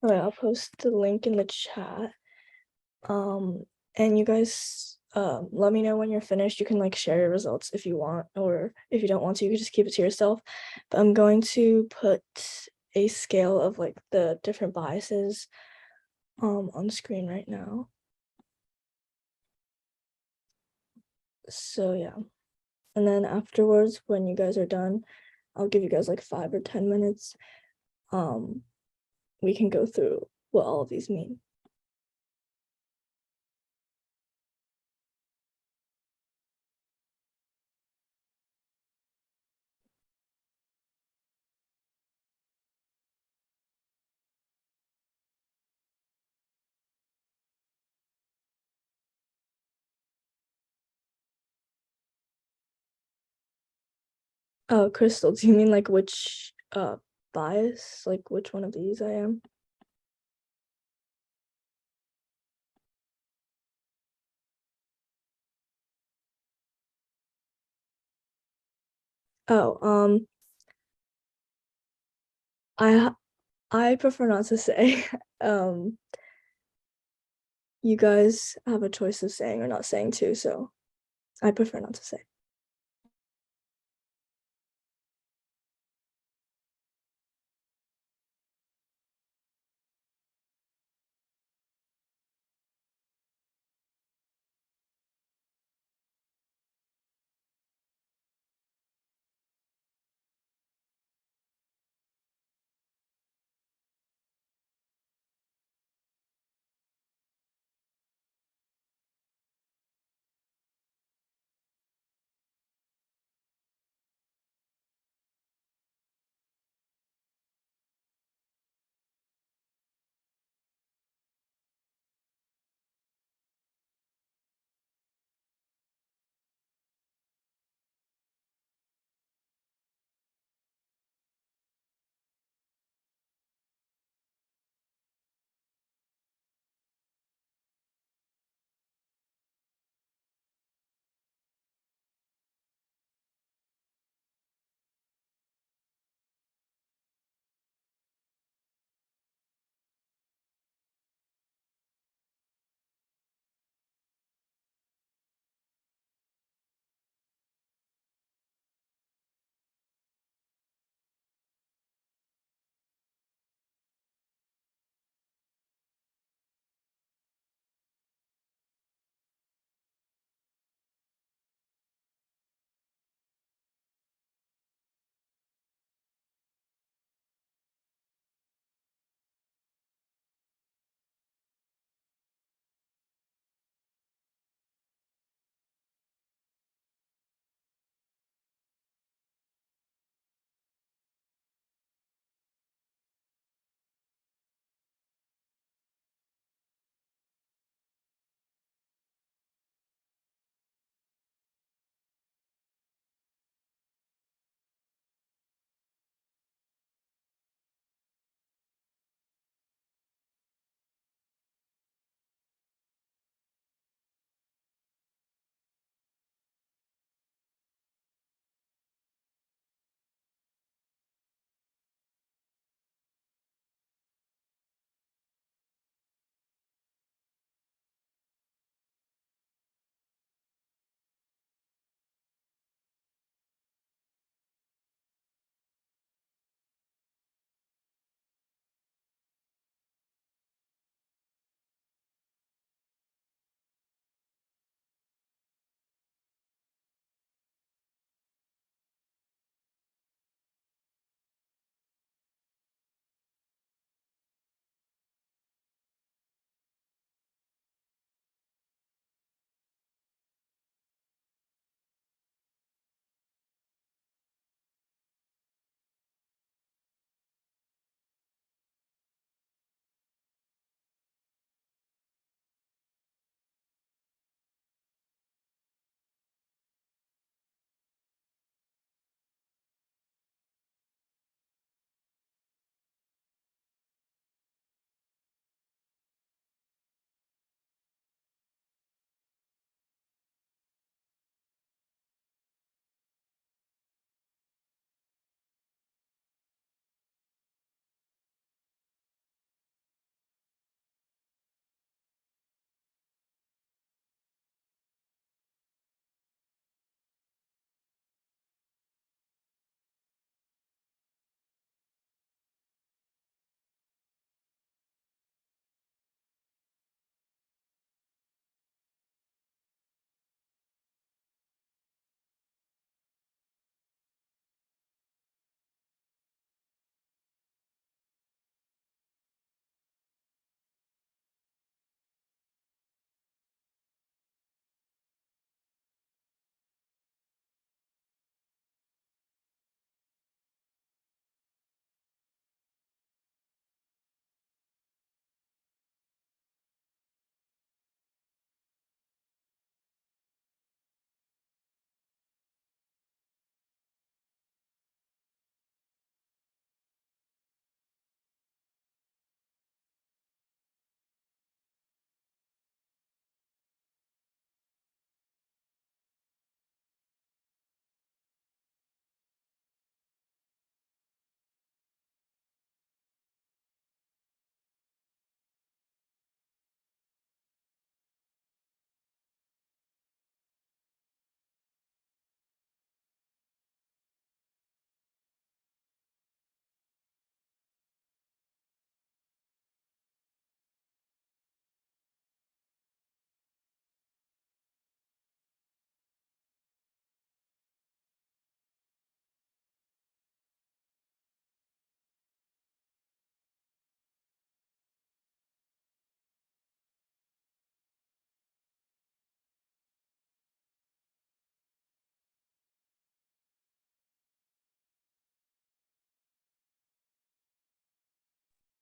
Alright, I'll post the link in the chat. And you guys, let me know when you're finished. You can like share your results if you want, or if you don't want to, you can just keep it to yourself. But I'm going to put a scale of like the different biases on screen right now. So yeah. And then afterwards, when you guys are done, I'll give you guys like 5 or 10 minutes. We can go through what all of these mean. Oh, Crystal, do you mean like which bias? Like which one of these I am? Oh, I prefer not to say. You guys have a choice of saying or not saying too, so I prefer not to say.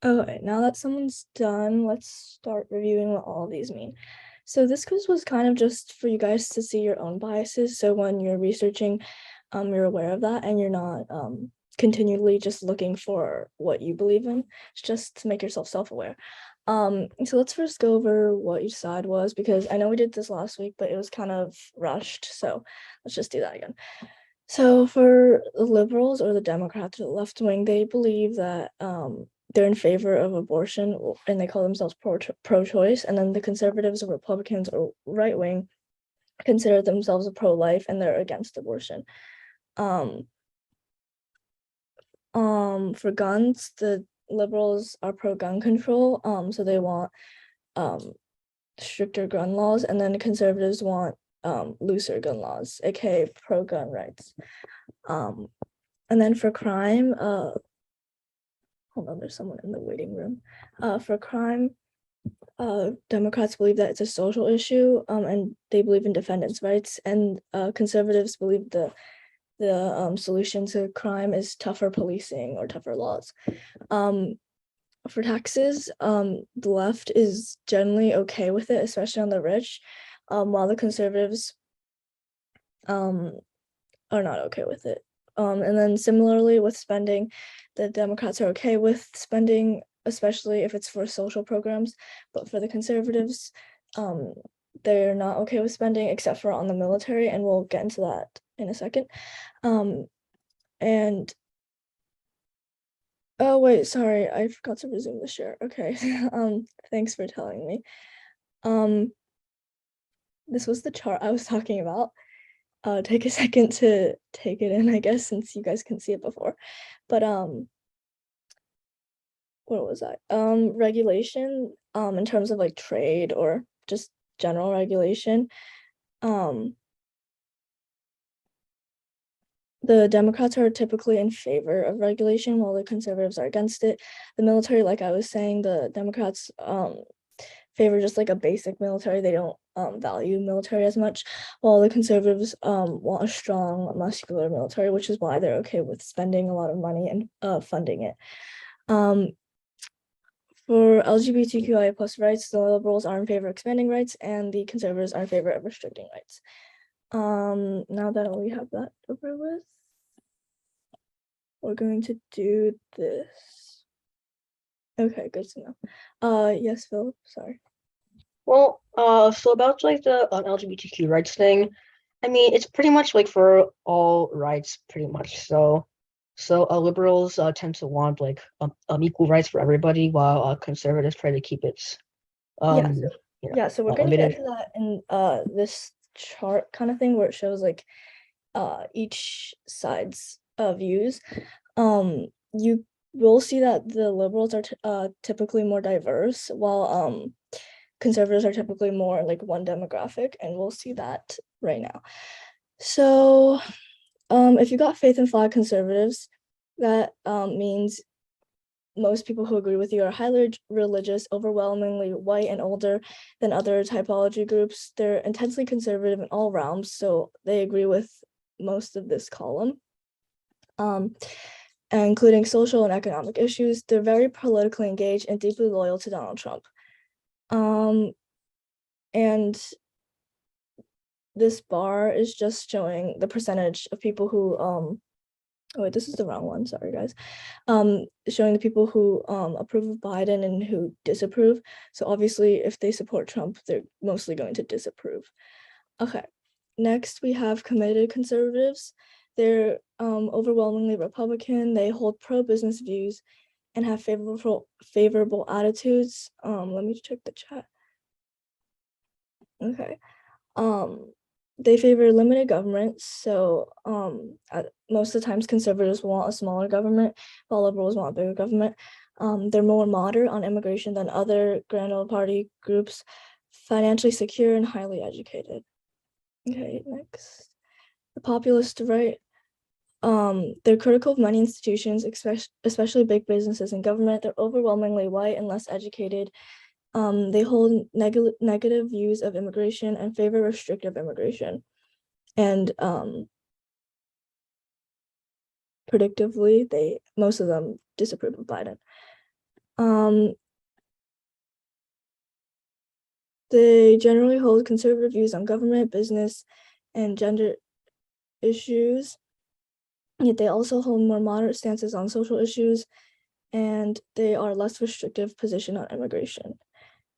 Okay, now that someone's done, let's start reviewing what all of these mean. So this quiz was kind of just for you guys to see your own biases. So when you're researching, you're aware of that and you're not continually just looking for what you believe in. It's just to make yourself self-aware. So let's first go over what each side was, because I know we did this last week, but it was kind of rushed. So let's just do that again. So for the liberals or the Democrats or the left wing, they believe that they're in favor of abortion and they call themselves pro-choice. And then the conservatives or Republicans or right wing consider themselves a pro-life and they're against abortion. For guns, the liberals are pro-gun control. So they want stricter gun laws, and then the conservatives want looser gun laws, aka pro-gun rights. And then for crime, hold on, there's someone in the waiting room. For crime, Democrats believe that it's a social issue, and they believe in defendants' rights, and conservatives believe the solution to crime is tougher policing or tougher laws. For taxes, the left is generally okay with it, especially on the rich, while the conservatives are not okay with it. And then similarly with spending, the Democrats are okay with spending, especially if it's for social programs, but for the conservatives, they're not okay with spending except for on the military, and we'll get into that in a second. And oh wait, sorry, I forgot to resume the share. Okay. Thanks for telling me. This was the chart I was talking about. Take a second to take it in, I guess, since you guys can see it before. But what was I? Regulation, in terms of like trade or just general regulation. The Democrats are typically in favor of regulation while the conservatives are against it. The military, like I was saying, the Democrats favor just like a basic military. They don't value military as much, while the conservatives want a strong, muscular military, which is why they're okay with spending a lot of money and funding it. For LGBTQIA plus rights, the liberals are in favor of expanding rights and the conservatives are in favor of restricting rights. Now that we have that over with, we're going to do this. Okay, good to know. Yes, Philip, sorry. Well, so about like the LGBTQ rights thing, I mean, it's pretty much like for all rights, pretty much. So liberals tend to want like equal rights for everybody, while conservatives try to keep it Yeah, um so we're gonna get limited. to that in this chart kind of thing where it shows like each side's views. You will see that the liberals are typically more diverse, while conservatives are typically more like one demographic, and we'll see that right now. So if you got faith and flag conservatives, that means most people who agree with you are highly religious, overwhelmingly white and older than other typology groups. They're intensely conservative in all realms, so they agree with most of this column, including social and economic issues. They're very politically engaged and deeply loyal to Donald Trump. And this bar is just showing the percentage of people who oh wait, this is the wrong one, sorry guys. Showing the people who approve of Biden and who disapprove. So obviously if they support Trump, they're mostly going to disapprove. Okay, next we have committed conservatives. They're overwhelmingly Republican. They hold pro-business views and have favorable attitudes. Let me check the chat. Okay. They favor limited government, so most of the times conservatives want a smaller government, while liberals want a bigger government. They're more moderate on immigration than other Grand Old Party groups, financially secure and highly educated. Okay, next. The populist right. They're critical of many institutions, especially big businesses and government. They're overwhelmingly white and less educated. They hold negative views of immigration and favor restrictive immigration. And predictively, most of them disapprove of Biden. They generally hold conservative views on government, business, and gender issues. Yet they also hold more moderate stances on social issues, and they are less restrictive position on immigration.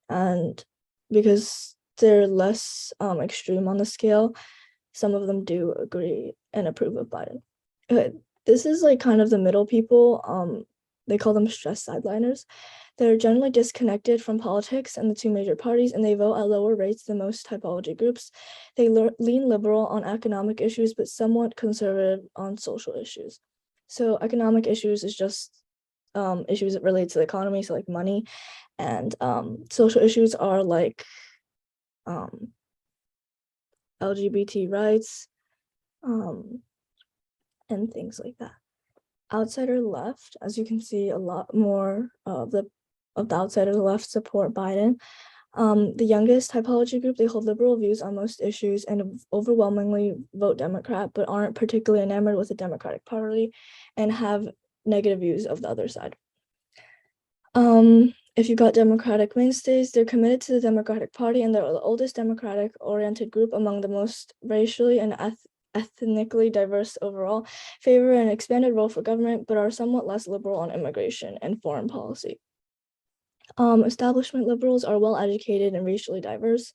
And because they're less extreme on the scale, some of them do agree and approve of Biden. This is like kind of the middle people. They call them stress sideliners. They're generally disconnected from politics and the two major parties, and they vote at lower rates than most typology groups. They lean liberal on economic issues, but somewhat conservative on social issues. So economic issues is just issues that relate to the economy, so like money, and social issues are like LGBT rights, and things like that. Outsider left, as you can see, a lot more of the outsider left support Biden. The youngest typology group, they hold liberal views on most issues and overwhelmingly vote Democrat, but aren't particularly enamored with the Democratic Party and have negative views of the other side. If you've got Democratic mainstays, they're committed to the Democratic Party, and they're the oldest Democratic-oriented group among the most racially and ethnically diverse overall, favor an expanded role for government, but are somewhat less liberal on immigration and foreign policy. Establishment liberals are well-educated and racially diverse.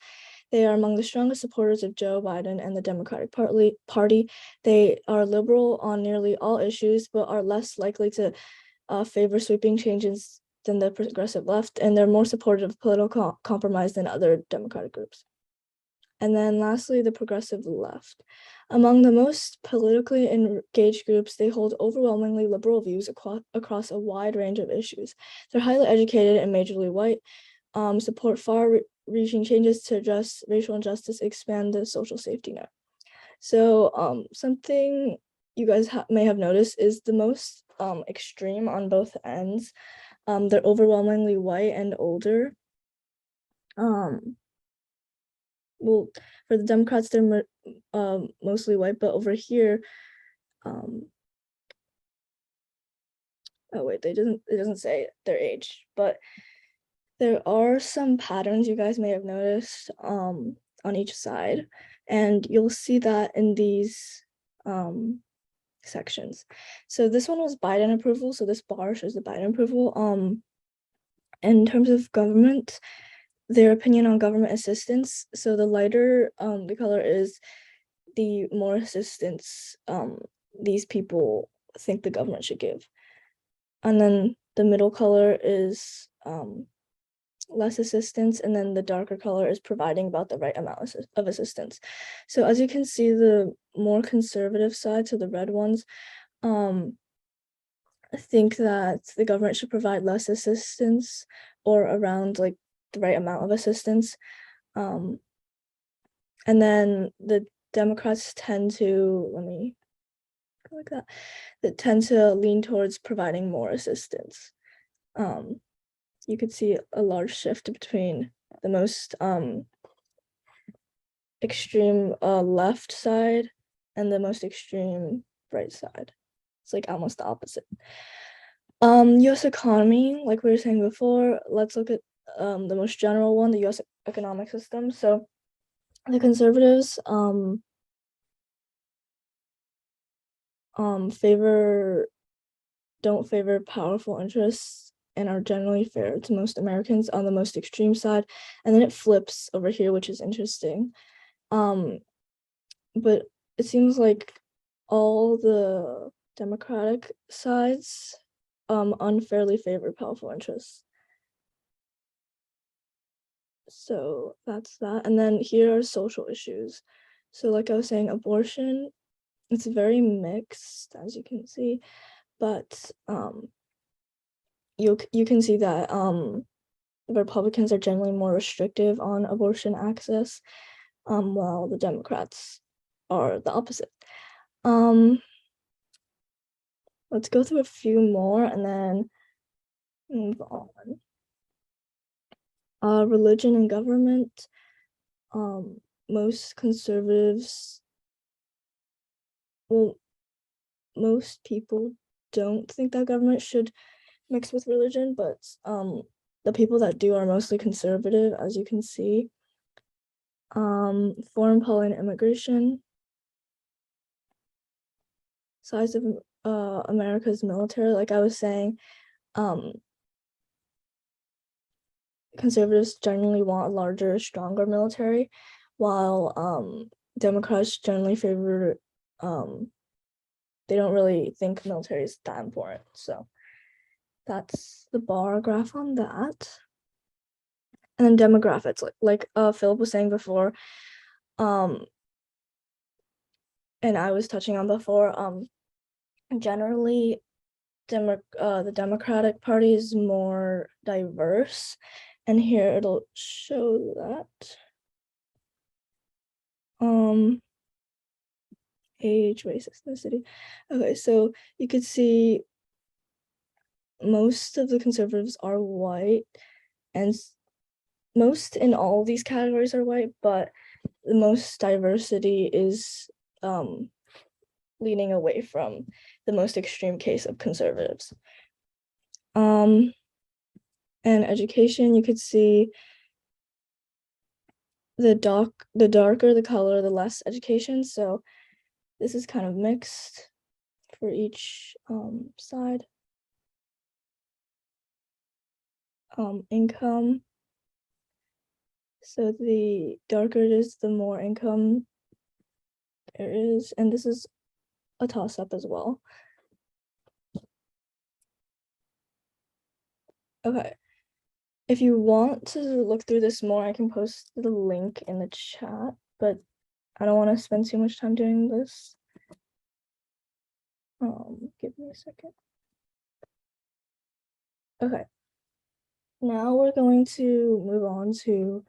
They are among the strongest supporters of Joe Biden and the Democratic Party. They are liberal on nearly all issues, but are less likely to favor sweeping changes than the progressive left, and they're more supportive of political compromise than other Democratic groups. And then lastly, the progressive left. Among the most politically engaged groups, they hold overwhelmingly liberal views across a wide range of issues. They're highly educated and majorly white, support far-reaching changes to address racial injustice, expand the social safety net. So something you guys may have noticed is the most extreme on both ends. They're overwhelmingly white and older. Well, for the Democrats, they're mostly white, but over here, oh wait, it doesn't say their age, but there are some patterns you guys may have noticed on each side, and you'll see that in these sections. So this one was Biden approval, so this bar shows the Biden approval. In terms of government, their opinion on government assistance, so the lighter the color is, the more assistance these people think the government should give. And then the middle color is less assistance, and then the darker color is providing about the right amount of assistance. So as you can see, the more conservative side, so the red ones, think that the government should provide less assistance or around like the right amount of assistance. And then the Democrats tend to, let me go like that tend to lean towards providing more assistance. You could see a large shift between the most extreme left side and the most extreme right side. It's like almost the opposite. US economy, like we were saying before, let's look at the most general one, the US economic system. So the conservatives don't favor powerful interests and are generally fair to most Americans on the most extreme side. And then it flips over here, which is interesting. But it seems like all the Democratic sides unfairly favor powerful interests. So that's that. And then here are social issues. So like I was saying, abortion, it's very mixed, as you can see, but you can see that Republicans are generally more restrictive on abortion access, while the Democrats are the opposite. Let's go through a few more and then move on. Religion and government. Most conservatives, well, most people don't think that government should mixed with religion, but the people that do are mostly conservative, as you can see. Foreign policy and immigration, size of America's military, like I was saying, conservatives generally want a larger, stronger military, while Democrats generally favor they don't really think military is that important. So that's the bar graph on that. And then demographics, like Philip was saying before, and I was touching on before, generally the Democratic Party is more diverse, and here it'll show that. Age, race, ethnicity. Okay, so you could see most of the conservatives are white, and most in all these categories are white, but the most diversity is leaning away from the most extreme case of conservatives. And education, you could see the darker the color, the less education. So this is kind of mixed for each side. Income. So the darker it is, the more income there is, and this is a toss-up as well. Okay, if you want to look through this more, I can post the link in the chat, but I don't want to spend too much time doing this. Give me a second. Okay, now we're going to move on to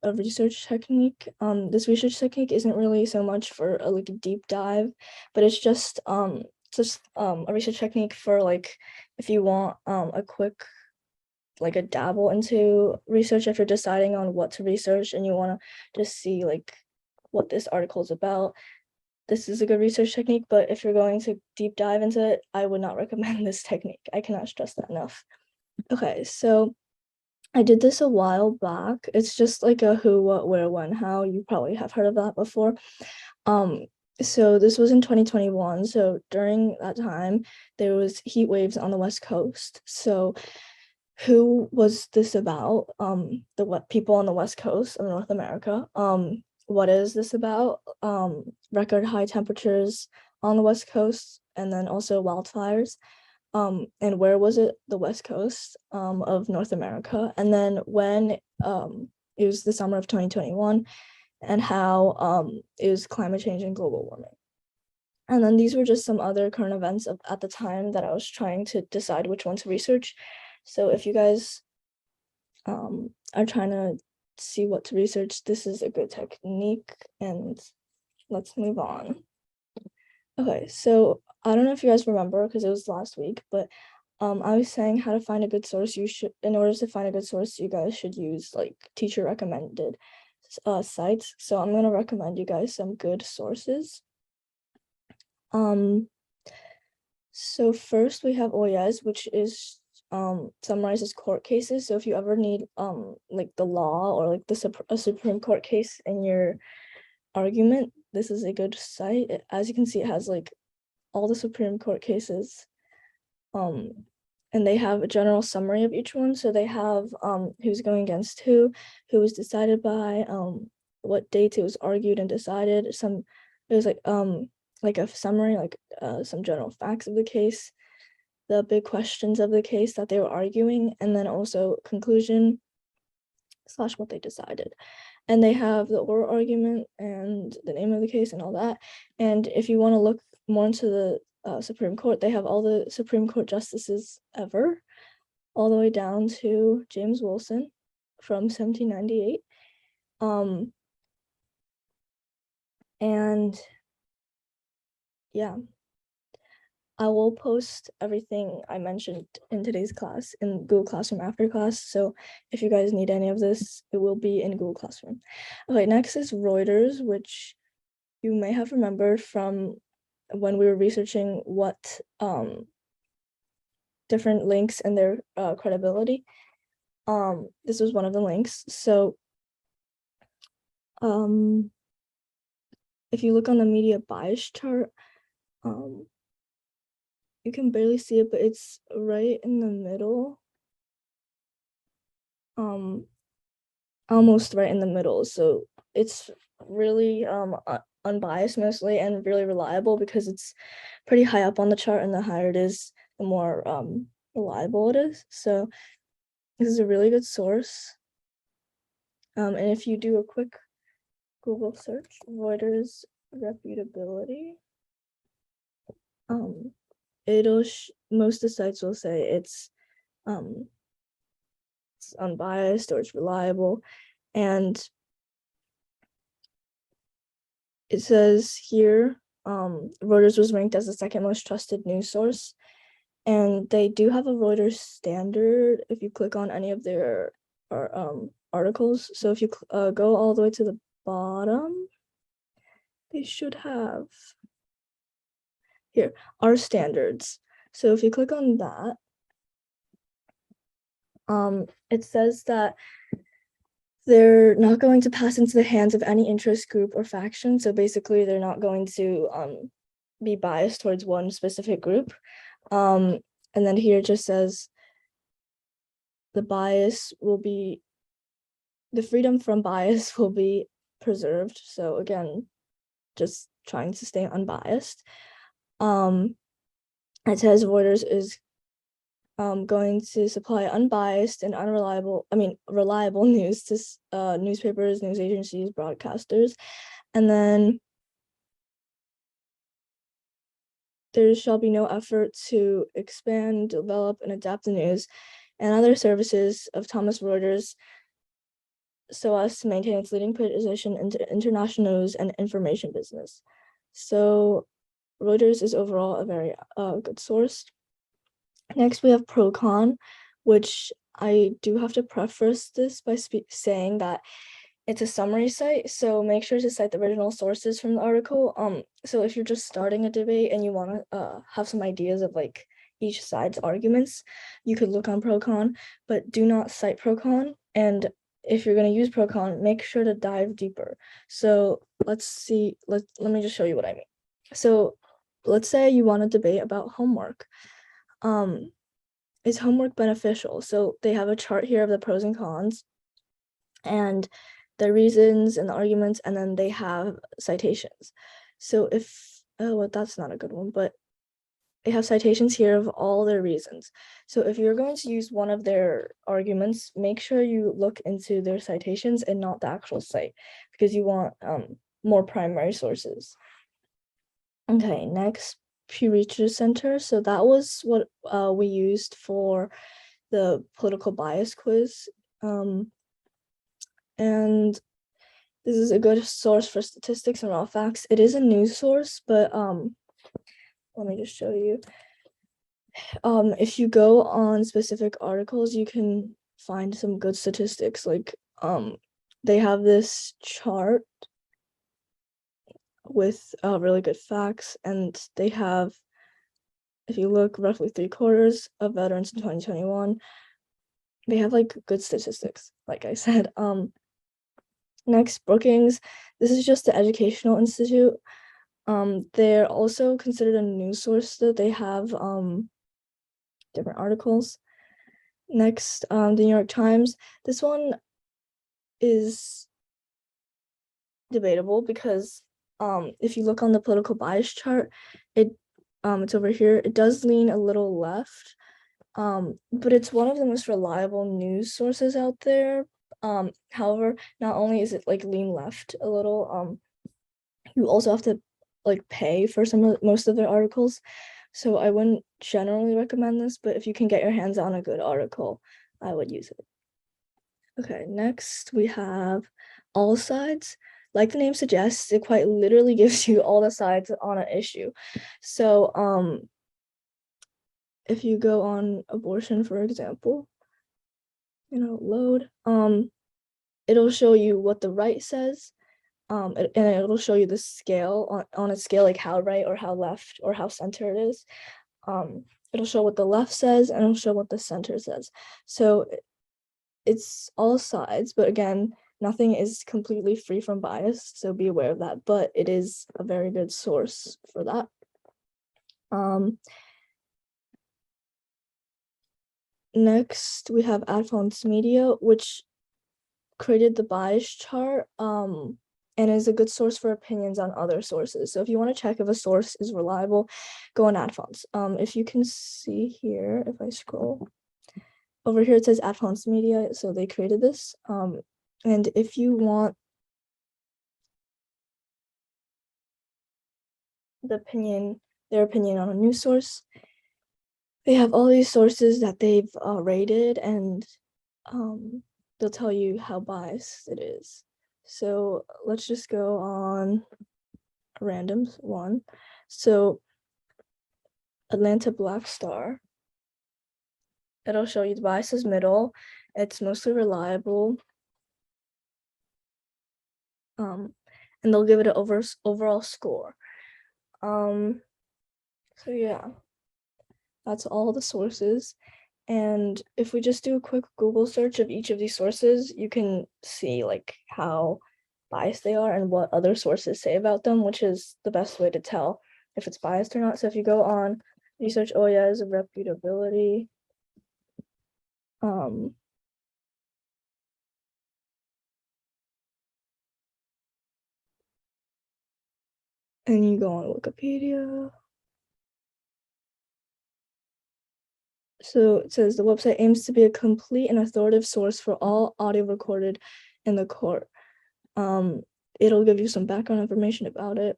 a research technique. This research technique isn't really so much for a deep dive, but it's just a research technique for if you want a quick a dabble into research, if you're deciding on what to research and you want to just see what this article is about. This is a good research technique, but if you're going to deep dive into it, I would not recommend this technique. I cannot stress that enough. Okay, so I did this a while back. It's just like a who, what, where, when, how. You probably have heard of that before. So this was in 2021. So during that time, there was heat waves on the West Coast. So who was this about? The people on the West Coast of North America. What is this about? Record high temperatures on the West Coast, and then also wildfires. And where was it? The West Coast of North America. And then when it was the summer of 2021, and how it was climate change and global warming. And then these were just some other current events at the time that I was trying to decide which one to research. So if you guys are trying to see what to research, this is a good technique, and let's move on. Okay, so I don't know if you guys remember because it was last week, but I was saying how to find a good source. In order to find a good source, you guys should use teacher recommended sites. So I'm gonna recommend you guys some good sources. So first we have OES, which is summarizes court cases. So if you ever need the law or a Supreme Court case in your argument, this is a good site. As you can see, it has all the Supreme Court cases, and they have a general summary of each one. So they have who's going against who was decided by, what dates it was argued and decided. It was a summary, some general facts of the case, the big questions of the case that they were arguing, and then also conclusion / what they decided. And they have the oral argument and the name of the case and all that. And if you want to look more into the Supreme Court, they have all the Supreme Court justices ever, all the way down to James Wilson from 1798. And yeah, I will post everything I mentioned in today's class in Google Classroom after class. So if you guys need any of this, it will be in Google Classroom. Okay, next is Reuters, which you may have remembered from when we were researching what different links and their credibility. This was one of the links. So if you look on the media bias chart, you can barely see it, but it's right in the middle. Almost right in the middle. So it's really unbiased mostly and really reliable because it's pretty high up on the chart, and the higher it is, the more reliable it is. So this is a really good source. And if you do a quick Google search, Reuters reputability, it'll most of the sites will say it's unbiased or it's reliable. And it says here, Reuters was ranked as the second most trusted news source. And they do have a Reuters standard if you click on any of their articles. So if you go all the way to the bottom, they should have here, our standards. So if you click on that, it says that they're not going to pass into the hands of any interest group or faction. So basically, they're not going to be biased towards one specific group. And then here it just says the freedom from bias will be preserved. So again, just trying to stay unbiased. It says Reuters is going to supply unbiased and reliable news to newspapers, news agencies, broadcasters. And then there shall be no effort to expand, develop, and adapt the news and other services of Thomson Reuters so as to maintain its leading position in international news and information business. So Reuters is overall a very good source. Next, we have Procon, which I do have to preface this by saying that it's a summary site, so make sure to cite the original sources from the article. So if you're just starting a debate and you want to have some ideas of like each side's arguments, you could look on Procon, but do not cite Procon. And if you're going to use Procon, make sure to dive deeper. So let's see. Let me just show you what I mean. So let's say you want to debate about homework. Is homework beneficial? So they have a chart here of the pros and cons and the reasons and the arguments, and then they have citations. So that's not a good one, but they have citations here of all their reasons. So if you're going to use one of their arguments, make sure you look into their citations and not the actual site, because you want more primary sources. Okay, next, Pew Research Center. So that was what we used for the political bias quiz. And this is a good source for statistics and raw facts. It is a news source, but let me just show you. If you go on specific articles, you can find some good statistics. Like they have this chart with really good facts, and they have, if you look, roughly 3/4 of veterans in 2021. They have like good statistics, like I said. Next, Brookings. This is just the educational institute. They're also considered a news source, that they have different articles. Next, the New York Times. This one is debatable because if you look on the political bias chart, it's over here. It does lean a little left, but it's one of the most reliable news sources out there. However, not only is it like lean left a little, you also have to like pay for most of their articles. So I wouldn't generally recommend this, but if you can get your hands on a good article, I would use it. Okay, next we have All Sides. Like the name suggests, it quite literally gives you all the sides on an issue. So if you go on abortion, for example, load, it'll show you what the right says, and it'll show you the scale on a scale, like how right or how left or how center it is. it'll show what the left says and it'll show what the center says. So it's all sides, but again, nothing is completely free from bias, so be aware of that, but it is a very good source for that. Next, we have Alphademic Media, which created the bias chart and is a good source for opinions on other sources. So if you want to check if a source is reliable, go on Alphademic. If you can see here, if I scroll over here, it says Alphademic Media, so they created this. And if you want their opinion on a news source, they have all these sources that they've rated, and they'll tell you how biased it is. So let's just go on a random one. So Atlanta Black Star, it'll show you the bias is middle. It's mostly reliable. And they'll give it an overall score. So yeah, that's all the sources. And if we just do a quick Google search of each of these sources, you can see like how biased they are and what other sources say about them, which is the best way to tell if it's biased or not. So if you go on research OES of reputability, and you go on Wikipedia. So it says the website aims to be a complete and authoritative source for all audio recorded in the court. It'll give you some background information about it.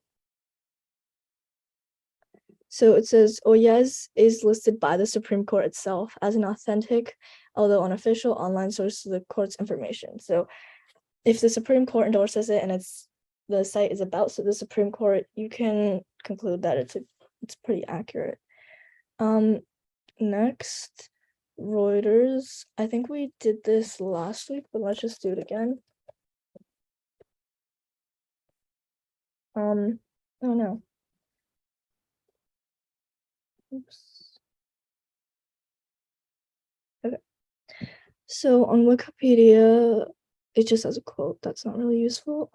So it says OES is listed by the Supreme Court itself as an authentic, although unofficial, online source to the court's information. So if the Supreme Court endorses it and the site is about the Supreme Court, you can conclude that it's pretty accurate. Next, Reuters. I think we did this last week, but let's just do it again. Oh no. Oops. Okay. So on Wikipedia, it just has a quote that's not really useful.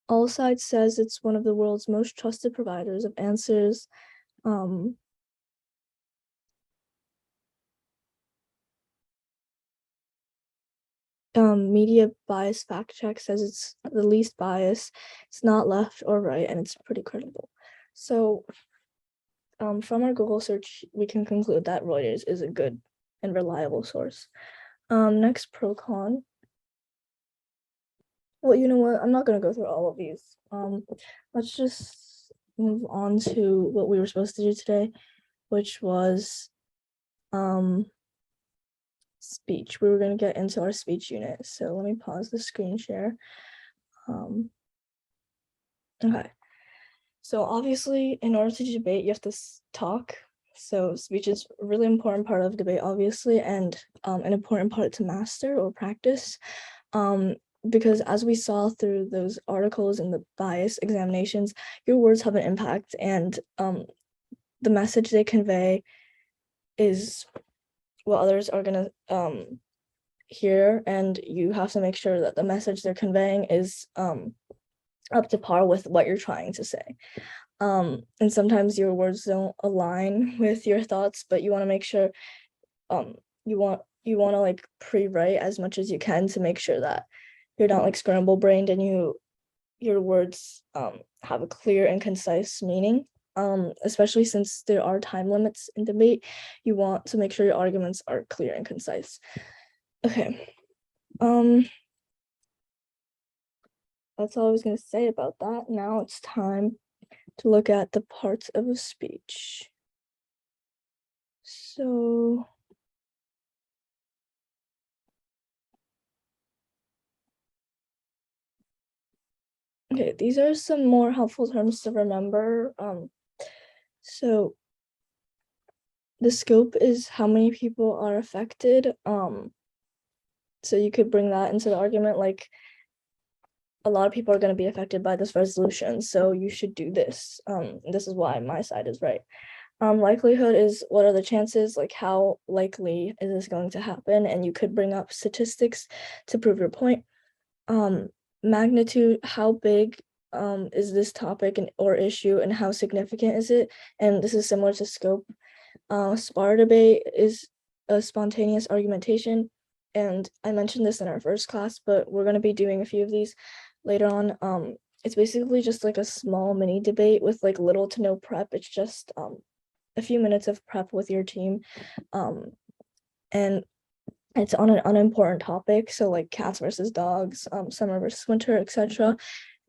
All Sides says it's one of the world's most trusted providers of answers. Media Bias Fact Check says it's the least biased, it's not left or right, and it's pretty credible. So from our Google search, we can conclude that Reuters is a good and reliable source. Next, Procon. Well, you know what? I'm not going to go through all of these. Let's just move on to what we were supposed to do today, which was speech. We were going to get into our speech unit. So let me pause the screen share. Okay. So obviously, in order to debate, you have to talk. So speech is a really important part of debate, obviously, and an important part to master or practice. Because as we saw through those articles and the bias examinations, your words have an impact, and the message they convey is what others are gonna hear, and you have to make sure that the message they're conveying is up to par with what you're trying to say. And sometimes your words don't align with your thoughts, but you want to make sure you want to like pre-write as much as you can to make sure that you're not like scramble brained and your words have a clear and concise meaning. Especially since there are time limits in debate, you want to make sure your arguments are clear and concise. Okay. That's all I was going to say about that. Now it's time to look at the parts of a speech. So okay, these are some more helpful terms to remember. So the scope is how many people are affected. So you could bring that into the argument, like a lot of people are going to be affected by this resolution, so you should do this. This is why my side is right. Likelihood is what are the chances, like how likely is this going to happen? And you could bring up statistics to prove your point. Magnitude, how big is this topic or issue and how significant is it? And this is similar to scope. SPAR debate is a spontaneous argumentation. And I mentioned this in our first class, but we're going to be doing a few of these later on. It's basically just like a small mini debate with like little to no prep. It's just a few minutes of prep with your team. And it's on an unimportant topic, so like cats versus dogs, summer versus winter, etc.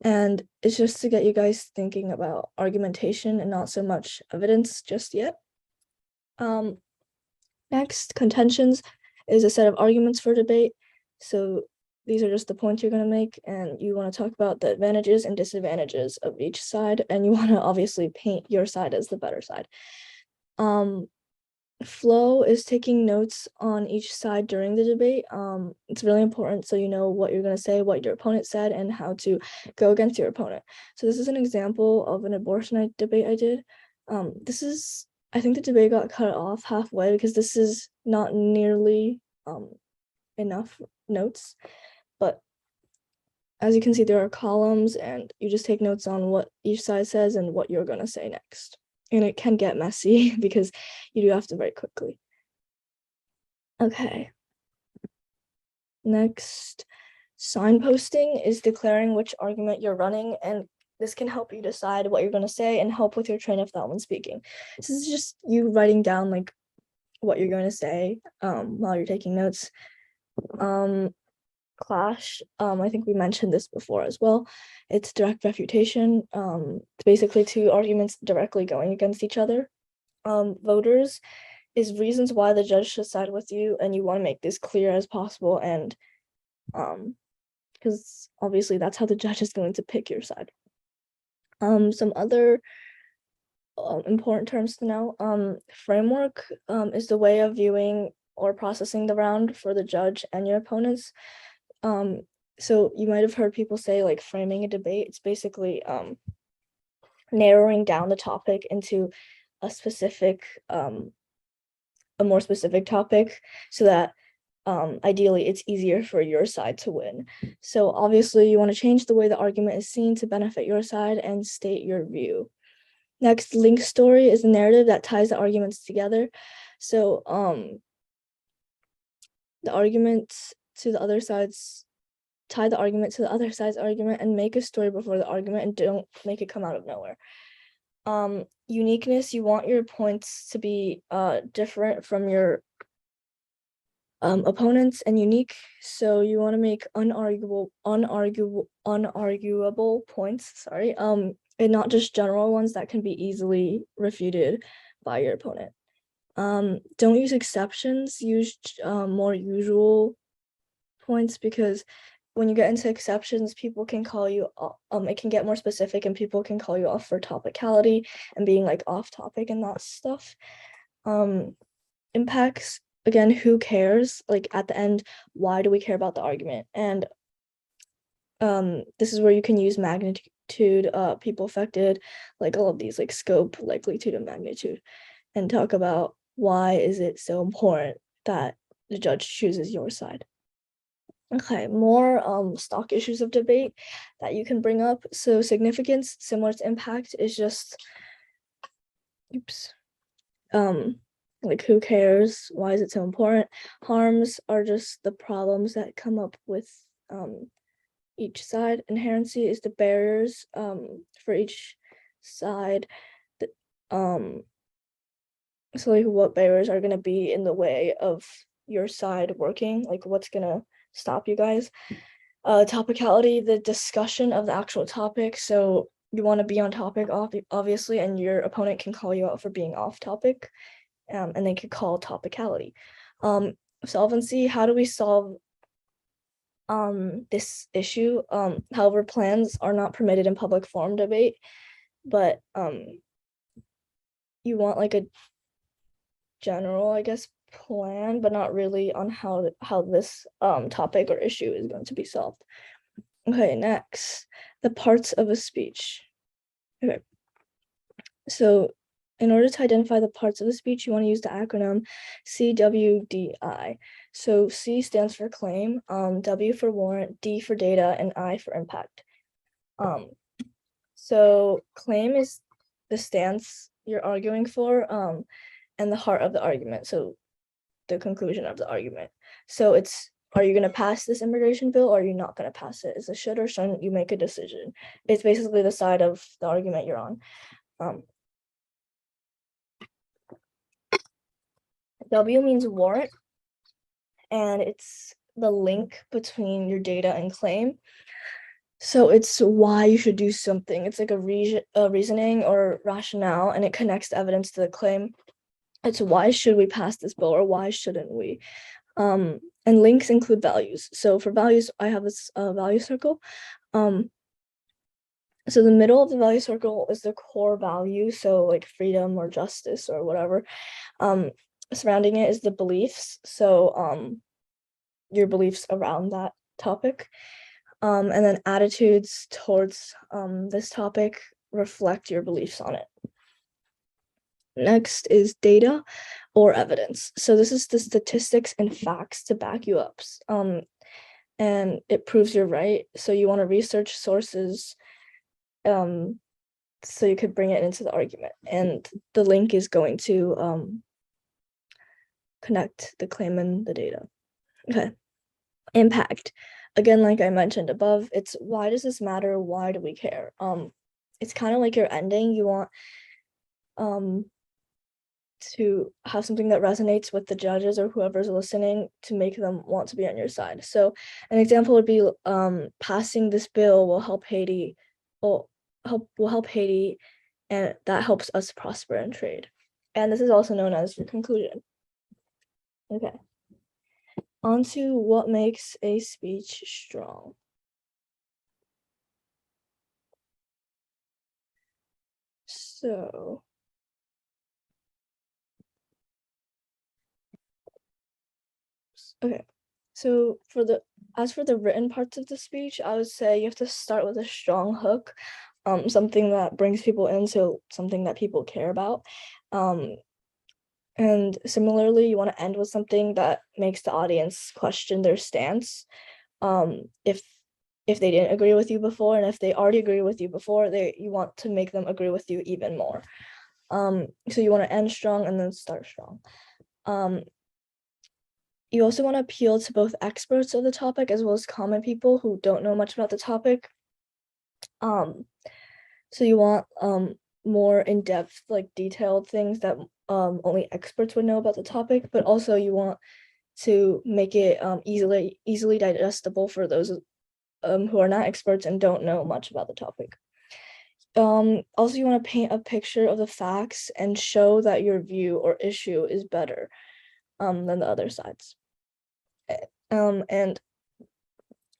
And it's just to get you guys thinking about argumentation and not so much evidence just yet. Next, contentions is a set of arguments for debate. So these are just the points you're going to make, and you want to talk about the advantages and disadvantages of each side, and you want to obviously paint your side as the better side. Flow is taking notes on each side during the debate. It's really important so you know what you're going to say, what your opponent said, and how to go against your opponent. So this is an example of an abortion debate I did. I think the debate got cut off halfway because this is not nearly enough notes. But as you can see, there are columns, and you just take notes on what each side says and what you're going to say next. And it can get messy because you do have to write quickly. Okay. Next, signposting is declaring which argument you're running, and this can help you decide what you're going to say and help with your train of thought when speaking. This is just you writing down like what you're going to say while you're taking notes. Clash, I think we mentioned this before as well. It's direct refutation. It's basically two arguments directly going against each other. Voters is reasons why the judge should side with you, and you want to make this clear as possible, and because obviously that's how the judge is going to pick your side. Some other important terms to know. Framework is the way of viewing or processing the round for the judge and your opponents. So you might have heard people say like framing a debate. It's basically narrowing down the topic into a specific a more specific topic so that ideally it's easier for your side to win. So obviously you want to change the way the argument is seen to benefit your side and state your view. Next, link story is a narrative that ties the arguments together. So the arguments to the other side's tie the argument to the other side's argument and make a story before the argument and don't make it come out of nowhere. Uniqueness, you want your points to be different from your opponents and unique. So you want to make unarguable points, sorry, and not just general ones that can be easily refuted by your opponent. Don't use exceptions, use more usual points, because when you get into exceptions, people can call you it can get more specific and people can call you off for topicality and being like off topic and that stuff. Impacts, again, who cares? Like at the end, why do we care about the argument? And this is where you can use magnitude, people affected, like all of these, like scope, likelihood, and magnitude, and talk about why is it so important that the judge chooses your side. Okay, more stock issues of debate that you can bring up. So significance, similar to impact, is just like who cares? Why is it so important? Harms are just the problems that come up with each side. Inherency is the barriers for each side. So like what barriers are gonna be in the way of your side working? Like what's gonna stop you guys? Topicality, the discussion of the actual topic. So you want to be on topic, obviously, and your opponent can call you out for being off topic, and they could call topicality. Solvency, how do we solve this issue? However, plans are not permitted in public forum debate, but you want like a general, I guess, plan, but not really on how this topic or issue is going to be solved. Okay, next, the parts of a speech. Okay, so in order to identify the parts of a speech, you want to use the acronym CWDI. So C stands for claim, W for warrant, D for data, and I for impact. So claim is the stance you're arguing for, and the heart of the argument. So the conclusion of the argument. So it's, are you going to pass this immigration bill or are you not going to pass it? Is it should or shouldn't you make a decision? It's basically the side of the argument you're on. W means warrant, and it's the link between your data and claim. So it's why you should do something. It's like a reasoning or rationale, and it connects the evidence to the claim. It's why should we pass this bill or why shouldn't we? And links include values. So for values, I have this value circle. So the middle of the value circle is the core value, so like freedom or justice or whatever. Surrounding it is the beliefs, so your beliefs around that topic. And then attitudes towards this topic reflect your beliefs on it. Next is data or evidence. So this is the statistics and facts to back you up. And it proves you're right. So you want to research sources so you could bring it into the argument. And the link is going to connect the claim and the data. Okay. Impact. Again, like I mentioned above, it's why does this matter? Why do we care? It's kind of like your ending. You want to have something that resonates with the judges or whoever's listening to make them want to be on your side. So an example would be passing this bill will help Haiti, will help Haiti, and that helps us prosper and trade. And this is also known as your conclusion. Okay. On to what makes a speech strong. So okay, so as for the written parts of the speech, I would say you have to start with a strong hook, something that brings people in, so something that people care about. And similarly, you want to end with something that makes the audience question their stance. If they didn't agree with you before, and if they already agree with you before, you want to make them agree with you even more. So you want to end strong and then start strong. You also want to appeal to both experts of the topic as well as common people who don't know much about the topic. So you want more in-depth, like detailed things that only experts would know about the topic, but also you want to make it easily digestible for those who are not experts and don't know much about the topic. Also, you want to paint a picture of the facts and show that your view or issue is better than the other sides. And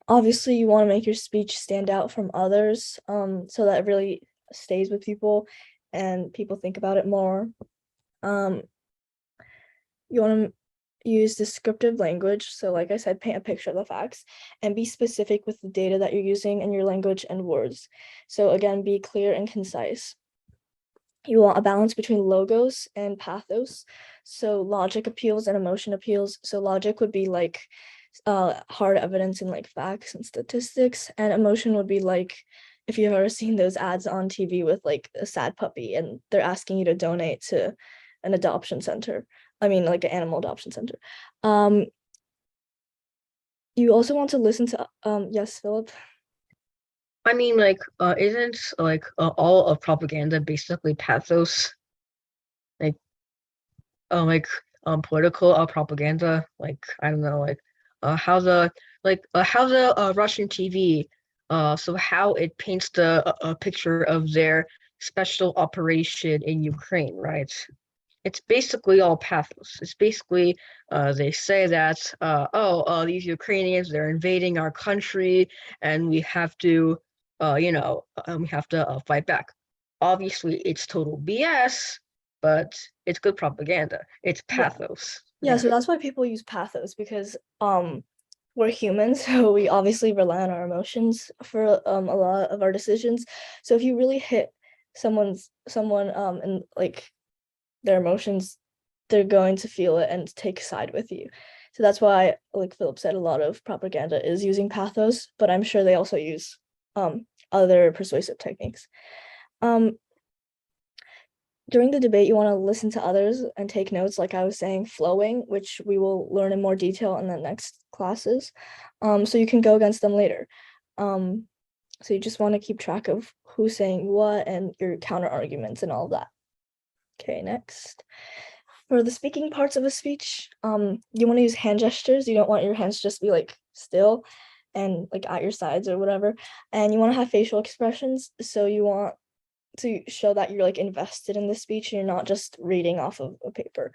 obviously you want to make your speech stand out from others, so that it really stays with people and people think about it more. You want to use descriptive language. So like I said, paint a picture of the facts and be specific with the data that you're using in your language and words. So again, be clear and concise. You want a balance between logos and pathos. So logic appeals and emotion appeals. So logic would be like hard evidence and like facts and statistics, and emotion would be like if you've ever seen those ads on TV with like a sad puppy and they're asking you to donate to an adoption center. I mean, like an animal adoption center. You also want to listen to yes, Philip. I mean, like, isn't like all of propaganda basically pathos? Like, like political propaganda? Like, I don't know, like, how the Russian TV, so how it paints the a picture of their special operation in Ukraine, right? It's basically all pathos. It's basically they say that these Ukrainians, they're invading our country and we have to fight back. Obviously it's total BS, but it's good propaganda. It's Yeah. pathos. Yeah, Yeah. so that's why people use pathos, because we're humans, so we obviously rely on our emotions for a lot of our decisions. So if you really hit someone and like their emotions, they're going to feel it and take a side with you. So that's why, like Philip said, a lot of propaganda is using pathos, but I'm sure they also use other persuasive techniques. During the debate, you want to listen to others and take notes, like I was saying, flowing, which we will learn in more detail in the next classes. So you can go against them later. So you just want to keep track of who's saying what and your counter arguments and all of that. Okay, next. For the speaking parts of a speech, you want to use hand gestures. You don't want your hands just be like still and like at your sides or whatever. And you want to have facial expressions. So you want to show that you're like invested in the speech and you're not just reading off of a paper.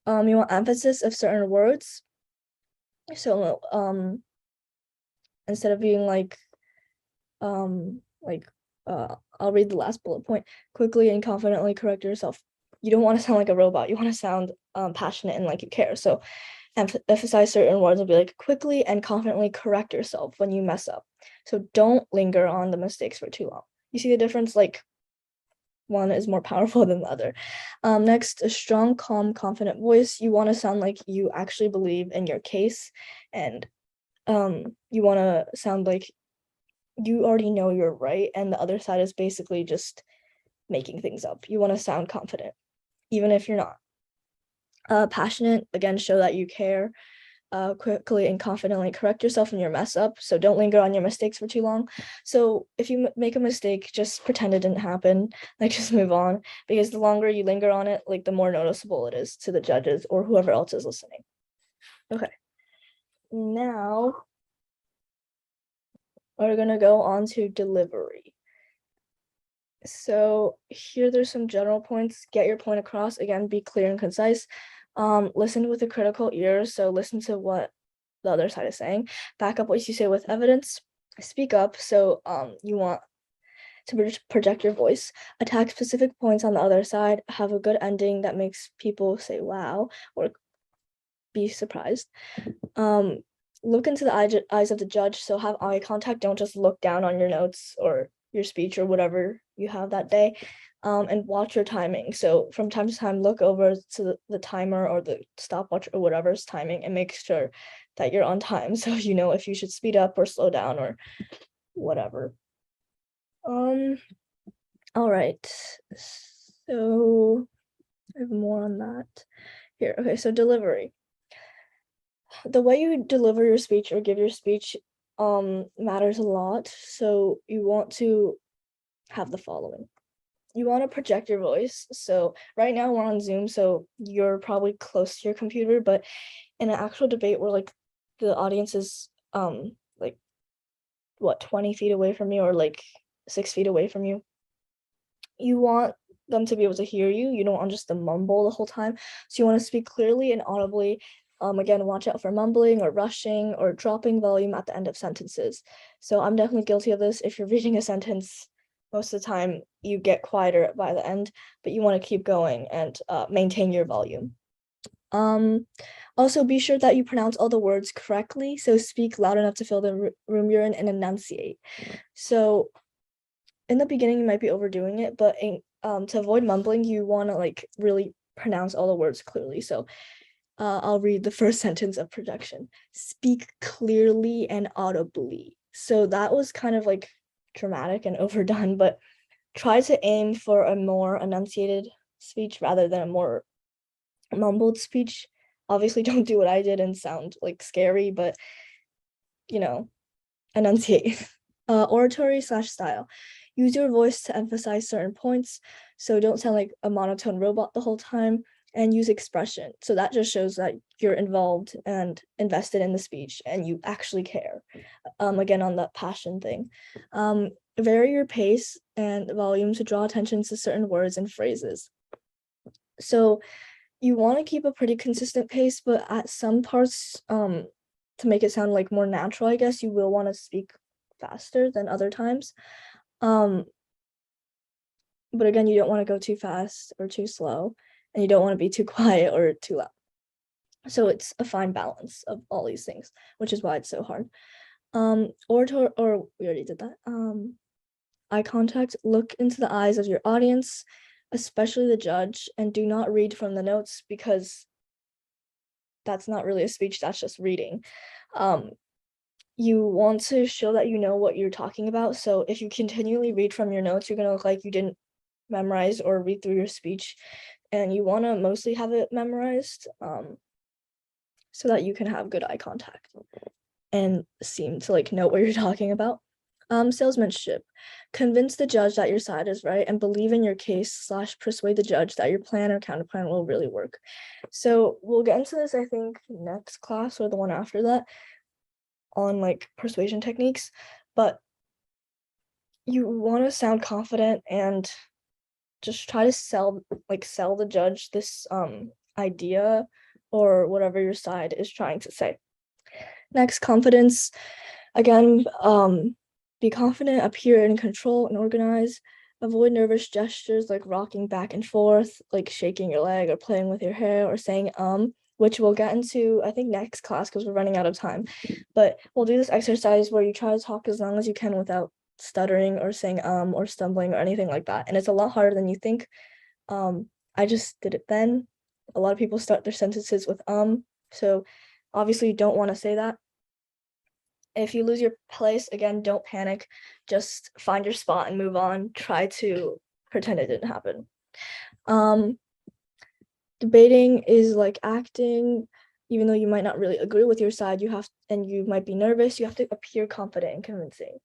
You want emphasis of certain words. So instead of being like I'll read the last bullet point. Quickly and confidently correct yourself. You don't want to sound like a robot. You want to sound passionate and like you care. So emphasize certain words and be like, quickly and confidently correct yourself when you mess up. So don't linger on the mistakes for too long. You see the difference? Like one is more powerful than the other. Next, a strong, calm, confident voice. You want to sound like you actually believe in your case, and you want to sound like you already know you're right, and the other side is basically just making things up. You want to sound confident, even if you're not. Passionate, again, show that you care. Quickly and confidently correct yourself when you mess up. So don't linger on your mistakes for too long. So if you make a mistake, just pretend it didn't happen. Like just move on, because the longer you linger on it, like the more noticeable it is to the judges or whoever else is listening. Okay. Now we're gonna go on to delivery. So here there's some general points. Get your point across. Again, be clear and concise. Listen with a critical ear. So listen to what the other side is saying. Back up what you say with evidence. Speak up. So you want to project your voice. Attack specific points on the other side. Have a good ending that makes people say wow or be surprised. Look into the eyes of the judge. So have eye contact. Don't just look down on your notes or your speech or whatever you have that day. And watch your timing. So from time to time, look over to the timer or the stopwatch or whatever's timing and make sure that you're on time. So you know if you should speed up or slow down or whatever. All right. So I have more on that here. Okay, so delivery. The way you deliver your speech or give your speech matters a lot. So you want to have the following. You want to project your voice. So right now we're on Zoom, so you're probably close to your computer, but in an actual debate where like the audience is like what 20 feet away from you or like 6 feet away from you, you want them to be able to hear you. You don't want just to mumble the whole time. So you want to speak clearly and audibly. Again, watch out for mumbling or rushing or dropping volume at the end of sentences. So I'm definitely guilty of this. If you're reading a sentence, most of the time you get quieter by the end, but you want to keep going and maintain your volume. Also be sure that you pronounce all the words correctly. So speak loud enough to fill the room you're in and enunciate. So in the beginning you might be overdoing it, but to avoid mumbling, you want to like really pronounce all the words clearly. So I'll read the first sentence of projection. Speak clearly and audibly. So that was kind of like dramatic and overdone, but try to aim for a more enunciated speech rather than a more mumbled speech. Obviously, don't do what I did and sound like scary, but you know, enunciate. Oratory slash style. Use your voice to emphasize certain points. So don't sound like a monotone robot the whole time, and use expression. So that just shows that you're involved and invested in the speech and you actually care. Again, on that passion thing. Vary your pace and volume to draw attention to certain words and phrases. So you want to keep a pretty consistent pace, but at some parts, to make it sound like more natural, I guess you will want to speak faster than other times. But again, you don't want to go too fast or too slow, and you don't want to be too quiet or too loud. So it's a fine balance of all these things, which is why it's so hard. Orator, or we already did that. Eye contact, look into the eyes of your audience, especially the judge, and do not read from the notes because that's not really a speech, that's just reading. You want to show that you know what you're talking about. So if you continually read from your notes, you're gonna look like you didn't memorize or read through your speech, and you want to mostly have it memorized, so that you can have good eye contact and seem to like know what you're talking about. Salesmanship, convince the judge that your side is right and believe in your case / persuade the judge that your plan or counterplan will really work. So we'll get into this, I think, next class or the one after that on like persuasion techniques, but you want to sound confident and just try to sell the judge this idea or whatever your side is trying to say. Next, confidence. Again, be confident, appear in control and organize. Avoid nervous gestures like rocking back and forth, like shaking your leg or playing with your hair or saying which we'll get into, I think, next class because we're running out of time. But we'll do this exercise where you try to talk as long as you can without stuttering or saying or stumbling or anything like that. And it's a lot harder than you think. I just did it then. A lot of people start their sentences with so obviously you don't want to say that. If you lose your place, again, don't panic. Just find your spot and move on. Try to pretend it didn't happen. Debating is like acting, even though you might not really agree with your side, you might be nervous, you have to appear confident and convincing.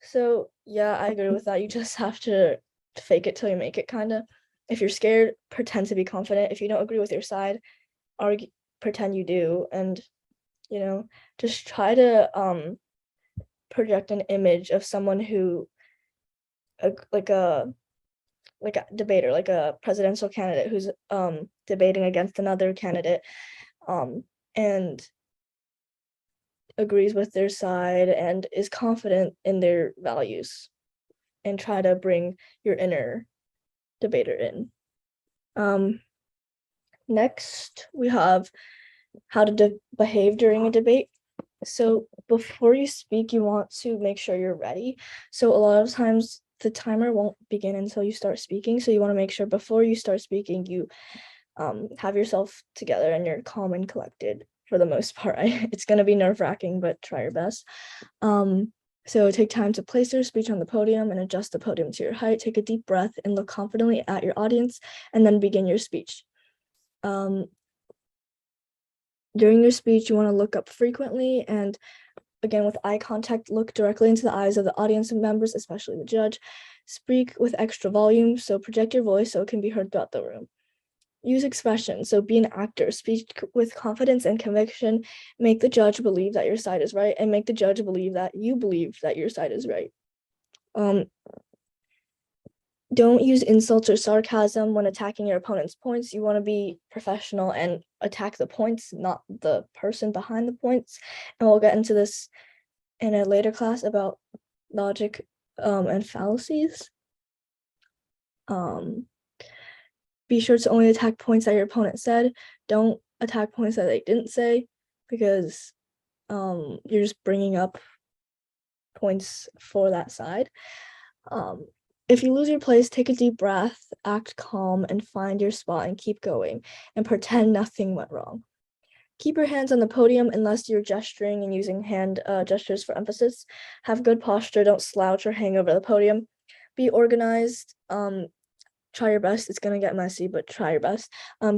So yeah, I agree with that. You just have to fake it till you make it, kind of. If you're scared, pretend to be confident. If you don't agree with your side, pretend you do, and just try to project an image of someone who like a debater, like a presidential candidate who's debating against another candidate and agrees with their side and is confident in their values, and try to bring your inner debater in. Next, we have how to behave during a debate. So before you speak, you want to make sure you're ready. So a lot of times the timer won't begin until you start speaking. So you want to make sure before you start speaking, you have yourself together and you're calm and collected for the most part. It's going to be nerve-wracking, but try your best. So take time to place your speech on the podium and adjust the podium to your height. Take a deep breath and look confidently at your audience, and then begin your speech. During your speech, you want to look up frequently, and again, with eye contact, look directly into the eyes of the audience members, especially the judge. Speak with extra volume, so project your voice so it can be heard throughout the room. Use expression, so be an actor. Speak with confidence and conviction. Make the judge believe that your side is right, and make the judge believe that you believe that your side is right. Don't use insults or sarcasm when attacking your opponent's points. You want to be professional and attack the points, not the person behind the points. And we'll get into this in a later class about logic and fallacies. Be sure to only attack points that your opponent said. Don't attack points that they didn't say, because you're just bringing up points for that side. If you lose your place, take a deep breath, act calm, and find your spot and keep going, and pretend nothing went wrong. Keep your hands on the podium unless you're gesturing and using hand gestures for emphasis. Have good posture, don't slouch or hang over the podium. Be organized, try your best. It's gonna get messy, but try your best.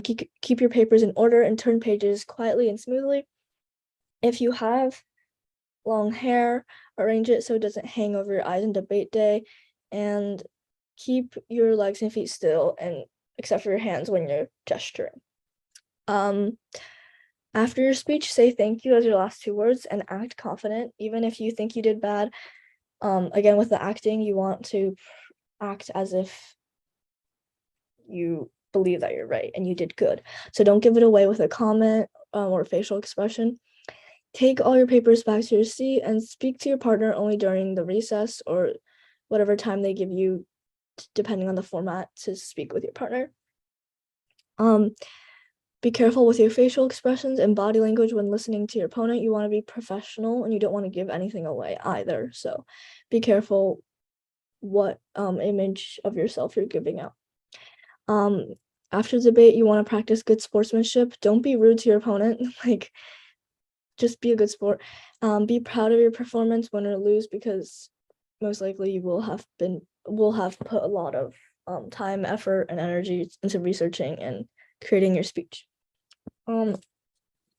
Keep your papers in order and turn pages quietly and smoothly. If you have long hair, arrange it so it doesn't hang over your eyes on debate day, and keep your legs and feet still, and except for your hands when you're gesturing. After your speech, say thank you as your last 2 words and act confident, even if you think you did bad. Again, with the acting, you want to act as if you believe that you're right and you did good. So don't give it away with a comment or facial expression. Take all your papers back to your seat and speak to your partner only during the recess or whatever time they give you, depending on the format, to speak with your partner. Be careful with your facial expressions and body language when listening to your opponent. You want to be professional and you don't want to give anything away either. So be careful what image of yourself you're giving out. After debate, you want to practice good sportsmanship. Don't be rude to your opponent. Like, just be a good sport. Be proud of your performance, win or lose, because most likely you will have put a lot of time, effort, and energy into researching and creating your speech. All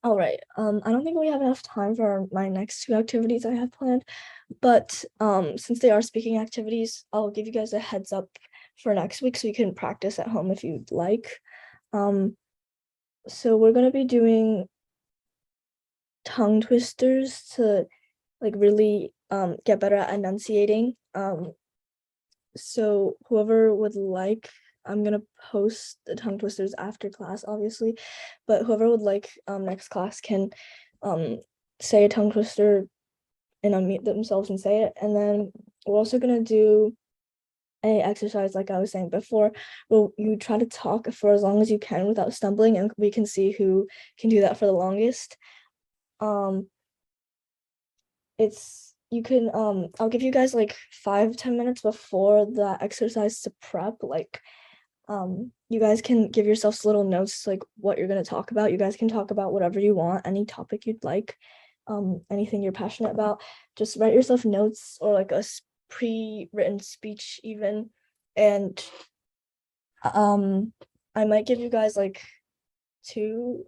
right. I don't think we have enough time for my next two activities I have planned, but since they are speaking activities, I'll give you guys a heads up for next week so you can practice at home if you'd like. So we're gonna be doing tongue twisters to like really get better at enunciating. So whoever would like, I'm gonna post the tongue twisters after class, obviously, but whoever would like next class can say a tongue twister and unmute themselves and say it. And then we're also gonna do a exercise like I was saying before, where you try to talk for as long as you can without stumbling, and we can see who can do that for the longest. It's you can I'll give you guys like 5-10 minutes before the exercise to prep. Like you guys can give yourselves little notes like what you're going to talk about. You guys can talk about whatever you want, any topic you'd like, anything you're passionate about. Just write yourself notes or like a pre-written speech even. And I might give you guys like 2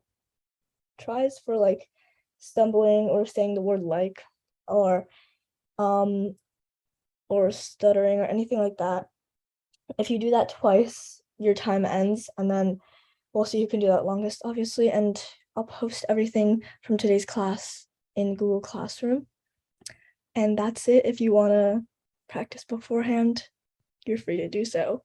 tries for like stumbling or saying the word like, or stuttering or anything like that. If you do that twice, your time ends, and then we'll see who can do that longest, obviously. And I'll post everything from today's class in Google Classroom. And that's it. If you want to practice beforehand, you're free to do so.